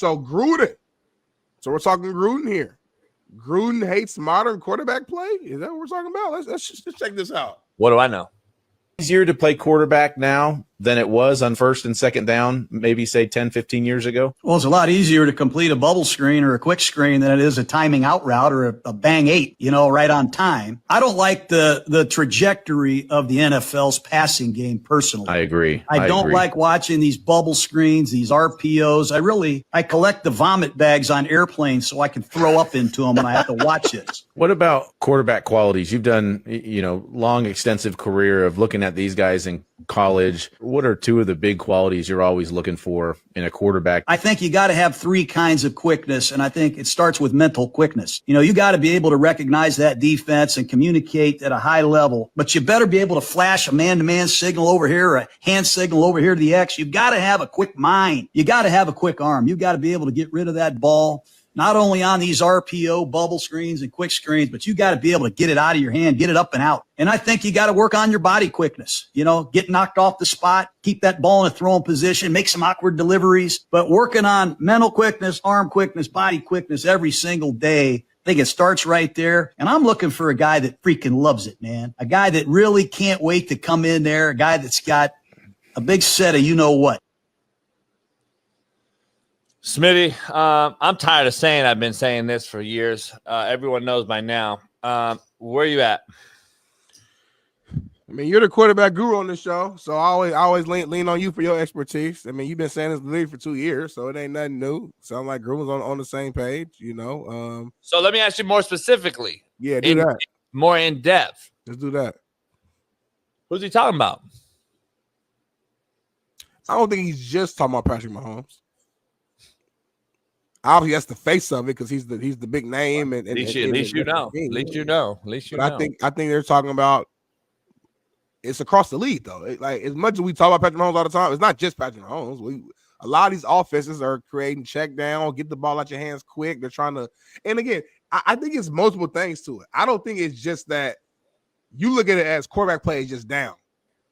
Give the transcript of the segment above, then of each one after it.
So Gruden. So we're talking Gruden here. Gruden hates modern quarterback play. Is that what we're talking about? Let's just check this out. What do I know? Easier to play quarterback now than it was on first and second down, maybe say 10, 15 years ago? Well, it's a lot easier to complete a bubble screen or a quick screen than it is a timing out route or a bang 8, right on time. I don't like the trajectory of the NFL's passing game personally. I agree. I don't like watching these bubble screens, these RPOs. I collect the vomit bags on airplanes so I can throw up into them when I have to watch this. What about quarterback qualities? You've done, long, extensive career of looking at these guys in college. What are two of the big qualities you're always looking for in a quarterback? I think you got to have three kinds of quickness, and I think it starts with mental quickness. You got to be able to recognize that defense and communicate at a high level, but you better be able to flash a man-to-man signal over here or a hand signal over here to the X. You've got to have a quick mind. You got to have a quick arm. You've got to be able to get rid of that ball, not only on these RPO bubble screens and quick screens, but you got to be able to get it out of your hand, get it up and out. And I think you got to work on your body quickness, get knocked off the spot, keep that ball in a throwing position, make some awkward deliveries, but working on mental quickness, arm quickness, body quickness every single day. I think it starts right there. And I'm looking for a guy that freaking loves it, man. A guy that really can't wait to come in there. A guy that's got a big set of what. Smitty, I'm tired of saying I've been saying this for years. Everyone knows by now. Where are you at? I mean, you're the quarterback guru on this show, so I always lean on you for your expertise. I mean, you've been saying this league for 2 years, so it ain't nothing new. Sounds like Gruden's on the same page, So let me ask you more specifically. Yeah, do that. More in depth. Let's do that. Who's he talking about? I don't think he's just talking about Patrick Mahomes. Obviously, that's the face of it because he's the big name. And at least you know. I think they're talking about it's across the league though. Like as much as we talk about Patrick Mahomes all the time, it's not just Patrick Mahomes. A lot of these offenses are creating check down, get the ball out your hands quick. They're trying to, and again, I think it's multiple things to it. I don't think it's just that you look at it as quarterback play is just down.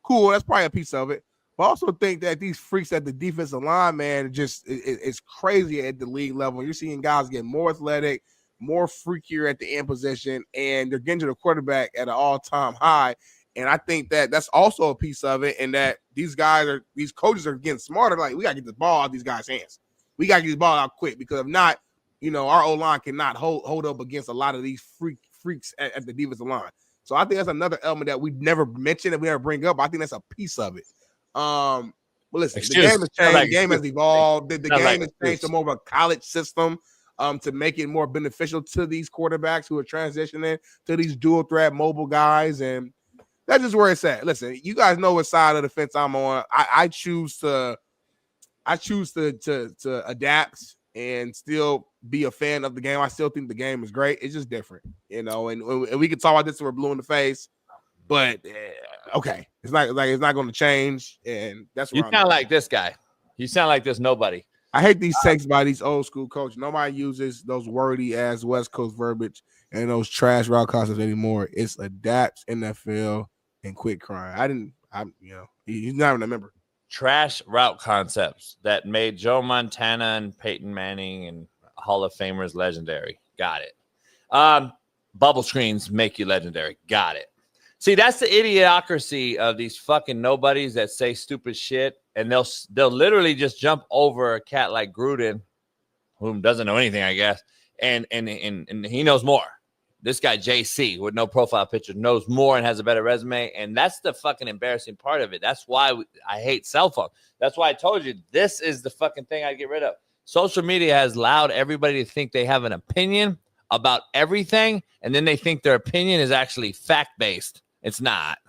Cool, that's probably a piece of it. But I also think that these freaks at the defensive line, man, it's crazy at the league level. You're seeing guys get more athletic, more freakier at the end position, and they're getting to the quarterback at an all-time high. And I think that that's also a piece of it, and that these coaches are getting smarter. Like, we got to get the ball out of these guys' hands. We got to get the ball out quick because if not, our O-line cannot hold up against a lot of these freaks at the defensive line. So I think that's another element that we never mentioned and we never bring up. I think that's a piece of it. Well, listen, the game has changed. The game has evolved. The game has changed to more of a college system to make it more beneficial to these quarterbacks who are transitioning to these dual threat mobile guys. And that's just where it's at. Listen, you guys know what side of the fence I'm on. I choose to adapt and still be a fan of the game. I still think the game is great. It's just different, and we can talk about this and we're blue in the face. But okay, it's not going to change, and that's you sound like this guy. You sound like this nobody. I hate these takes by these old school coaches. Nobody uses those wordy ass West Coast verbiage and those trash route concepts anymore. It's adapt, NFL, and quit crying. He's not even a member. Trash route concepts that made Joe Montana and Peyton Manning and Hall of Famers legendary. Got it. Bubble screens make you legendary. Got it. See, that's the idiocracy of these fucking nobodies that say stupid shit, and they'll literally just jump over a cat like Gruden, whom doesn't know anything, I guess, and he knows more. This guy JC with no profile picture knows more and has a better resume, and that's the fucking embarrassing part of it. That's why I hate cell phone. That's why I told you this is the fucking thing I get rid of. Social media has allowed everybody to think they have an opinion about everything, and then they think their opinion is actually fact-based. It's not.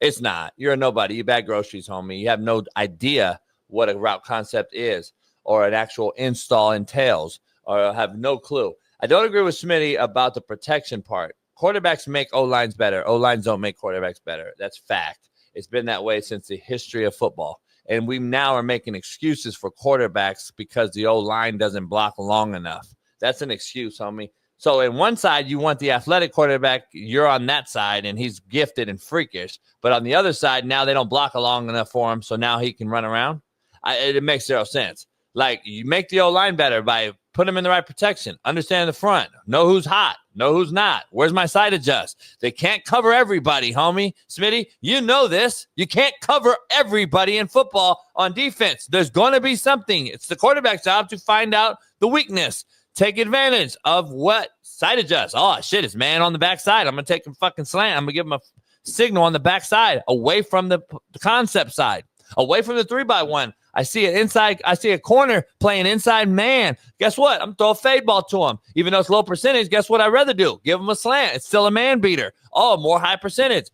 It's not. You're a nobody. You bag groceries, homie. You have no idea what a route concept is or an actual install entails or have no clue. I don't agree with Smitty about the protection part. Quarterbacks make O-lines better. O-lines don't make quarterbacks better. That's fact. It's been that way since the history of football. And we now are making excuses for quarterbacks because the O-line doesn't block long enough. That's an excuse, homie. So in one side, you want the athletic quarterback. You're on that side, and he's gifted and freakish. But on the other side, now they don't block long enough for him, so now he can run around. It makes zero sense. Like, you make the O-line better by putting them in the right protection, understand the front, know who's hot, know who's not. Where's my side adjust? They can't cover everybody, homie. Smitty, you know this. You can't cover everybody in football on defense. There's going to be something. It's the quarterback's job to find out the weakness. Take advantage of what side adjust. Oh, shit, it's man on the backside. I'm going to take him fucking slant. I'm going to give him a signal on the backside, away from the concept side, away from the 3x1. I see it inside. I see a corner playing inside man. Guess what? I'm throwing a fade ball to him. Even though it's low percentage, guess what I'd rather do? Give him a slant. It's still a man beater. Oh, more high percentage.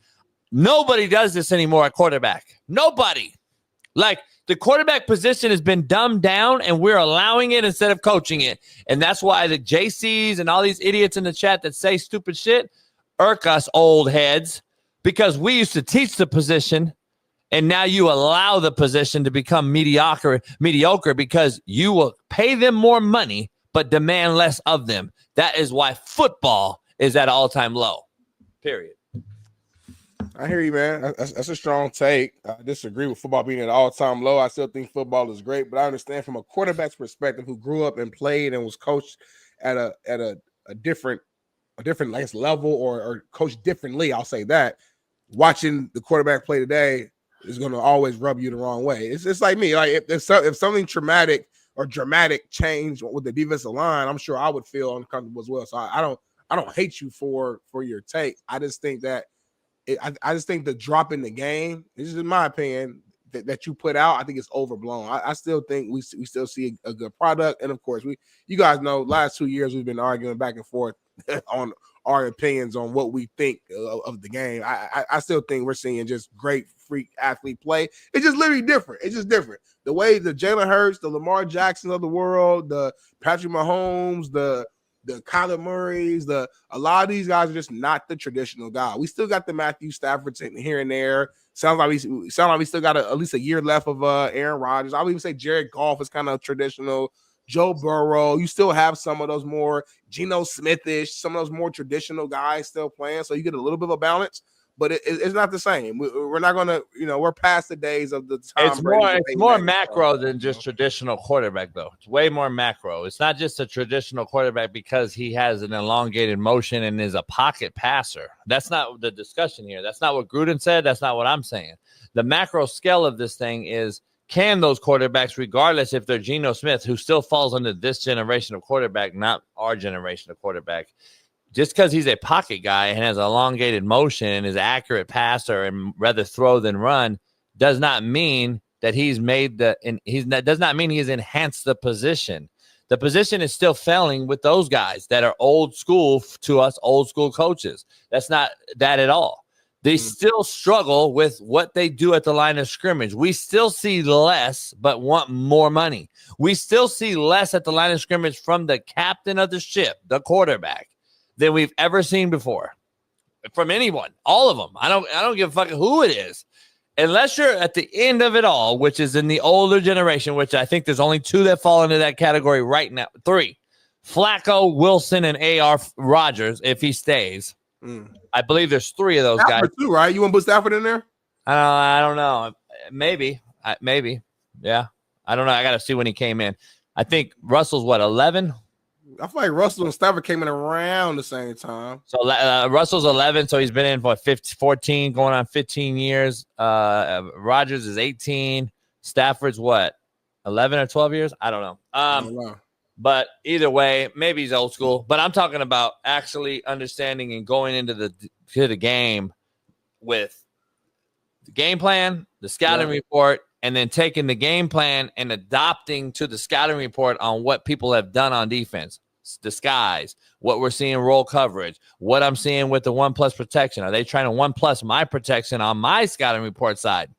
Nobody does this anymore at quarterback. Nobody. Like, the quarterback position has been dumbed down, and we're allowing it instead of coaching it. And that's why the JCs and all these idiots in the chat that say stupid shit irk us old heads, because we used to teach the position. And now you allow the position to become mediocre because you will pay them more money but demand less of them. That is why football is at all-time low, period. I hear you, man. That's a strong take. I disagree with football being at all-time low. I still think football is great, but I understand from a quarterback's perspective who grew up and played and was coached at a different level or coached differently, I'll say that. Watching the quarterback play today is going to always rub you the wrong way. It's like me. Like, if something traumatic or dramatic changed with the defensive line, I'm sure I would feel uncomfortable as well. So I don't hate you for your take. I just think that I just think the drop in the game, this is in my opinion, that you put out, I think it's overblown. I still think we still see a good product. And of course, you guys know last 2 years we've been arguing back and forth on our opinions on what we think of the game. I still think we're seeing just great freak athlete play. It's just literally different. It's just different. The way the Jalen Hurts, the Lamar Jackson of the world, the Patrick Mahomes, the Kyler Murrays, a lot of these guys are just not the traditional guy. We still got the Matthew Staffords here and there. Sounds like we still got at least a year left of Aaron Rodgers. I would even say Jared Goff is kind of traditional. Joe Burrow, you still have some of those more Geno Smith-ish, some of those more traditional guys still playing. So you get a little bit of a balance, but it's not the same. We're not going to, we're past the days of the time. It's more macro than just traditional quarterback, though. It's way more macro. It's not just a traditional quarterback because he has an elongated motion and is a pocket passer. That's not the discussion here. That's not what Gruden said. That's not what I'm saying. The macro scale of this thing is, can those quarterbacks, regardless if they're Geno Smith, who still falls under this generation of quarterback, not our generation of quarterback, just because he's a pocket guy and has elongated motion and is an accurate passer and rather throw than run, does not mean that he's made does not mean he's enhanced the position. The position is still failing with those guys that are old school to us, old school coaches. That's not that at all. They still struggle with what they do at the line of scrimmage. We still see less, but want more money. We still see less at the line of scrimmage from the captain of the ship, the quarterback, than we've ever seen before. From anyone, all of them. I don't give a fuck who it is. Unless you're at the end of it all, which is in the older generation, which I think there's only 2 that fall into that category right now. 3. Flacco, Wilson, and A.R. Rodgers, if he stays. I believe there's 3 of those Stafford guys. too, right? You want to put Stafford in there? I don't know. Maybe. Yeah. I don't know. I got to see when he came in. I think Russell's 11? I feel like Russell and Stafford came in around the same time. So Russell's 11, so he's been in for 14, going on 15 years. Rodgers is 18. Stafford's 11 or 12 years? I don't know. Wow. But either way, maybe he's old school. But I'm talking about actually understanding and going into the game with the game plan, the scouting report, and then taking the game plan and adopting to the scouting report on what people have done on defense. The skies, what we're seeing roll coverage, what I'm seeing with the 1+ protection. Are they trying to 1+ my protection on my scouting report side?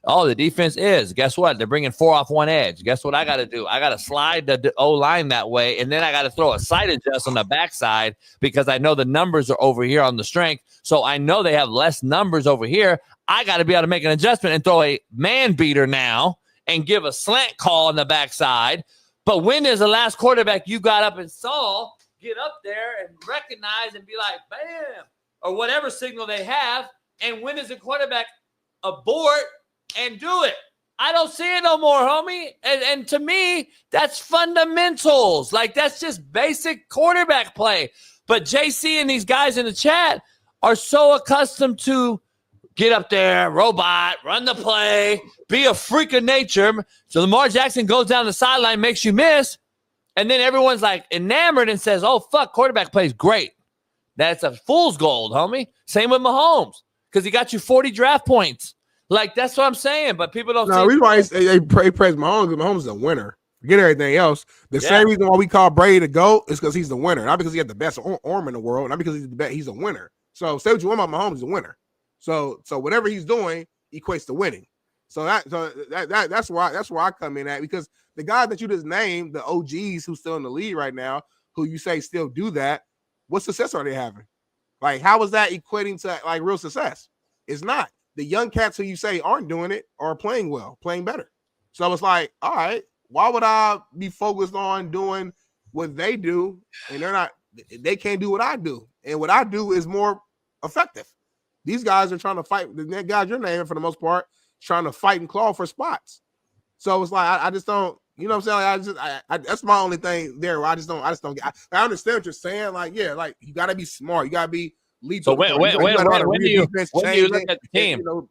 Oh, the defense is. Guess what? They're bringing 4 off one edge. Guess what I got to do? I got to slide the O-line that way, and then I got to throw a side adjust on the backside because I know the numbers are over here on the strength. So I know they have less numbers over here. I got to be able to make an adjustment and throw a man beater now and give a slant call on the backside. But when is the last quarterback you got up and saw get up there and recognize and be like, bam, or whatever signal they have? And when is the quarterback abort and do it? I don't see it no more, homie. And to me, that's fundamentals. Like, that's just basic quarterback play. But JC and these guys in the chat are so accustomed to get up there, robot, run the play, be a freak of nature. So Lamar Jackson goes down the sideline, makes you miss. And then everyone's like enamored and says, oh, fuck, quarterback play is great. That's a fool's gold, homie. Same with Mahomes, because he got you 40 draft points. Like, that's what I'm saying, but people don't. No, the reason why they praise Mahomes because Mahomes is a winner. Forget everything else. The same reason why we call Brady the GOAT is because he's the winner, not because he had the best arm in the world, not because he's the best. He's a winner. So say what you want about Mahomes, he's a winner. So whatever he's doing equates to winning. That's where I come in at, because the guys that you just named, the OGs who's still in the league right now, who you say still do that, what success are they having? Like, how is that equating to like real success? It's not. The young cats who you say aren't doing it are playing well, playing better. So it's like, all right, why would I be focused on doing what they do and they can't do what I do? And what I do is more effective. These guys are trying to fight. The guys you're naming, for the most part, trying to fight and claw for spots. So it's like, I just don't, you know what I'm saying? Like, that's my only thing there. Where I just don't get. I understand what you're saying. Like, yeah, like you got to be smart. You got to be lethal. So when do you look at the team? Go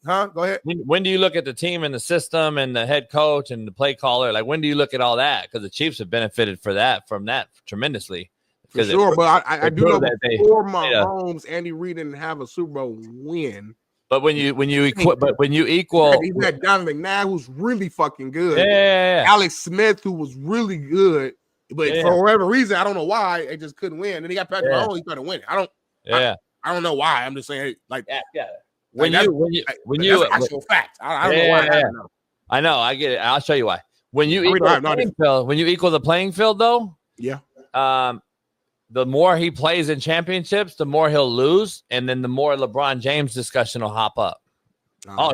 ahead. When do you look at the team and the system and the head coach and the play caller? Like, when do you look at all that? Because the Chiefs have benefited from that tremendously. For sure, but I do know that before Mahomes, Andy Reid didn't have a Super Bowl win. But when you equal, he's had Donovan McNabb, who's really fucking good. Yeah. Alex Smith, who was really good, but for whatever reason, I don't know why they just couldn't win. And he got Patrick Mahomes, he's trying to win. I don't know why. I'm just saying, like, when that's you actual fact. I don't know why. I know. I get it. I'll show you why. When you equal the playing field, though, the more he plays in championships, the more he'll lose, and then the more LeBron James discussion will hop up.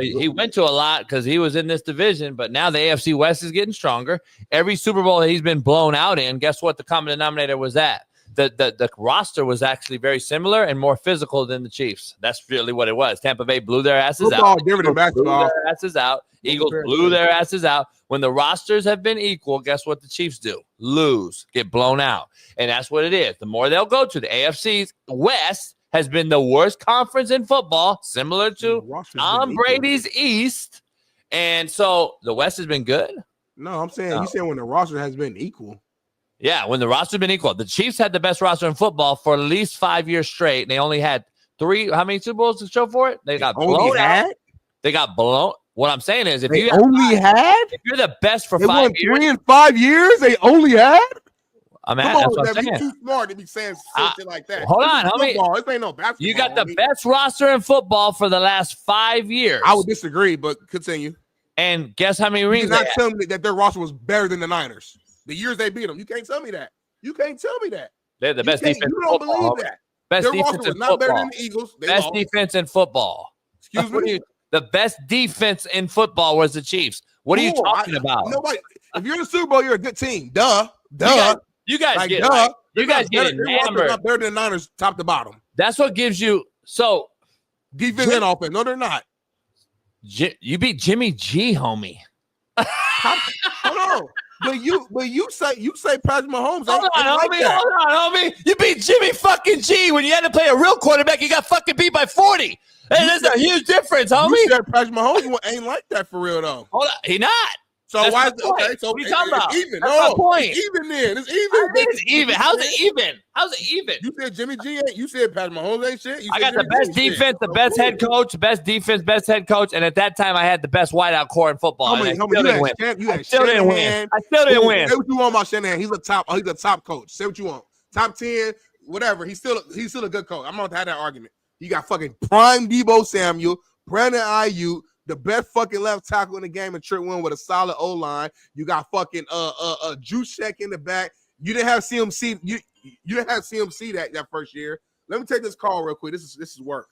He went to a lot because he was in this division, but now the AFC West is getting stronger. Every Super Bowl that he's been blown out in, guess what the common denominator was that? The roster was actually very similar and more physical than the Chiefs. That's really what it was. Tampa Bay blew their asses out. Different than basketball. Blew their asses out. Eagles blew their asses out. When the rosters have been equal, guess what the Chiefs do? Lose, get blown out. And that's what it is. The more they'll go to, the AFC's West has been the worst conference in football, similar to Tom Brady's East. And so the West has been good. No, I'm saying you saying when the roster has been equal. Yeah, when the roster has been equal. The Chiefs had the best roster in football for at least 5 years straight. And they only had how many Super Bowls to show for it? They got blown out. They got blown. What I'm saying is, if you're the best for 5 years, 3 in 5 years, they only had. I mean, that's what I'm saying. Too smart to be saying shit like that. Hold on, homie. This ain't no basketball. You got the best roster in football for the last 5 years. I would disagree, but continue. And guess how many rings? You're not telling me that their roster was better than the Niners. The years they beat them, you can't tell me that. They're the best defense. You don't believe that. Best their defense roster was in not football. better than the Eagles. Best defense in football. Excuse me. The best defense in football was the Chiefs. What are you talking about? Nobody. If you're in the Super Bowl, you're a good team. Duh. You guys get enamored. Not better than the Niners, top to bottom. That's what gives you defense and offense. No, they're not. You beat Jimmy G, homie. Hold on. But you say Patrick Mahomes. Hold on, homie. You beat Jimmy fucking G when you had to play a real quarterback. You got fucking beat by 40. Hey, there's a huge difference, homie. You said Patrick Mahomes ain't like that for real though. Hold on, he not. So that's why is it okay? So what are you talking about? Even. That's my point. It's even then. It's even. It's even. How's it even? How's it even? You said Jimmy G ain't. You said Patrick Mahomes ain't shit. I got the best defense, the best head coach, best defense, best head coach, and at that time I had the best wideout core in football. I still didn't win. I still didn't win. Say what you want about Shanahan. He's a top coach. Say what you want. Top 10, whatever. He's still a good coach. I'm gonna have that argument. You got fucking prime Deebo Samuel, Brandon Ayuk, the best fucking left tackle in the game, and Trent Williams with a solid O-line. You got fucking Juszczyk in the back. You didn't have CMC. You didn't have CMC that first year. Let me take this call real quick. This is work.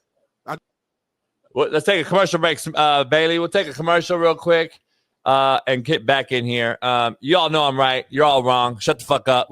Let's take a commercial break, Bailey. We'll take a commercial real quick and get back in here. You all know I'm right. You're all wrong. Shut the fuck up.